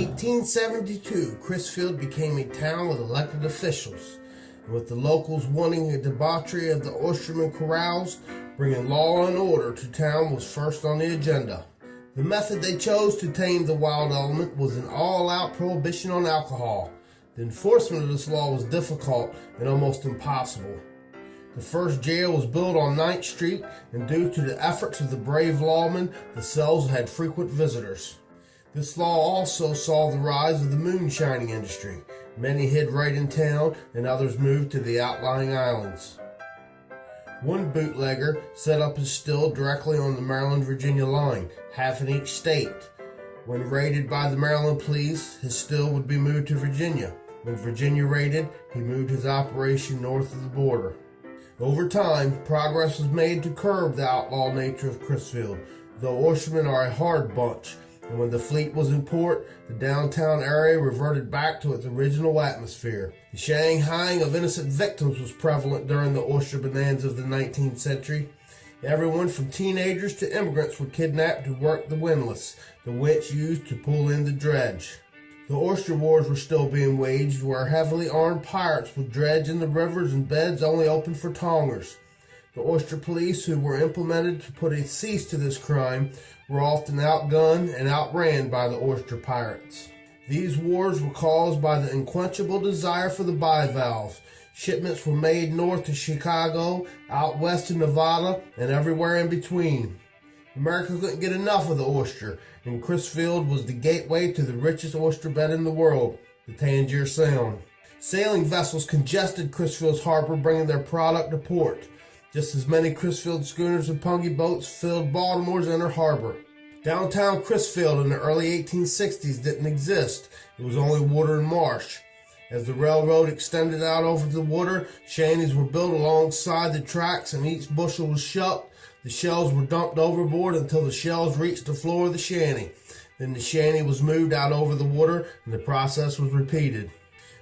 1872, Crisfield became a town with elected officials, and with the locals wanting a debauchery of the oystermen carouse, bringing law and order to town was first on the agenda. The method they chose to tame the wild element was an all-out prohibition on alcohol. The enforcement of this law was difficult and almost impossible. The first jail was built on 9th Street, and due to the efforts of the brave lawmen, the cells had frequent visitors. This law also saw the rise of the moonshining industry. Many hid right in town, and others moved to the outlying islands. One bootlegger set up his still directly on the Maryland-Virginia line, half in each state. When raided by the Maryland police, his still would be moved to Virginia. When Virginia raided, he moved his operation north of the border. Over time, progress was made to curb the outlaw nature of Crisfield, though oystermen are a hard bunch, and when the fleet was in port, the downtown area reverted back to its original atmosphere. The shanghaiing of innocent victims was prevalent during the Oyster Bonanza of the 19th century. Everyone from teenagers to immigrants were kidnapped to work the windlass, the winch used to pull in the dredge. The oyster wars were still being waged, where heavily armed pirates would dredge in the rivers and beds only open for tongers. The oyster police, who were implemented to put a cease to this crime, were often outgunned and outran by the oyster pirates. These wars were caused by the unquenchable desire for the bivalves. Shipments were made north to Chicago, out west to Nevada, and everywhere in between. America couldn't get enough of the oyster, and Crisfield was the gateway to the richest oyster bed in the world, the Tangier Sound. Sailing vessels congested Crisfield's harbor, bringing their product to port. Just as many Crisfield schooners and pungy boats filled Baltimore's inner harbor. Downtown Crisfield in the early 1860s didn't exist. It was only water and marsh. As the railroad extended out over the water, shanties were built alongside the tracks, and each bushel was shucked. The shells were dumped overboard until the shells reached the floor of the shanty. Then the shanty was moved out over the water, and the process was repeated.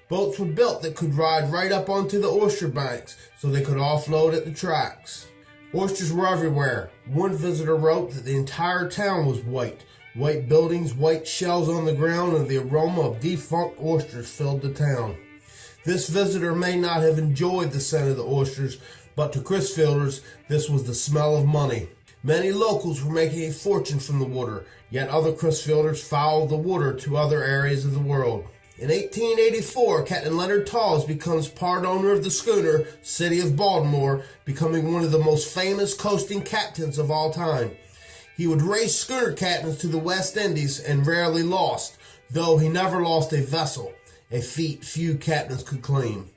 Boats were built that could ride right up onto the oyster banks, so they could offload at the tracks. Oysters were everywhere. One visitor wrote that the entire town was white. White buildings, white shells on the ground, and the aroma of defunct oysters filled the town. This visitor may not have enjoyed the scent of the oysters, but to Crisfielders, this was the smell of money. Many locals were making a fortune from the water, yet other Crisfielders followed the water to other areas of the world. In 1884, Captain Leonard Tawes becomes part owner of the schooner City of Baltimore, becoming one of the most famous coasting captains of all time. He would race schooner captains to the West Indies and rarely lost, though he never lost a vessel, a feat few captains could claim.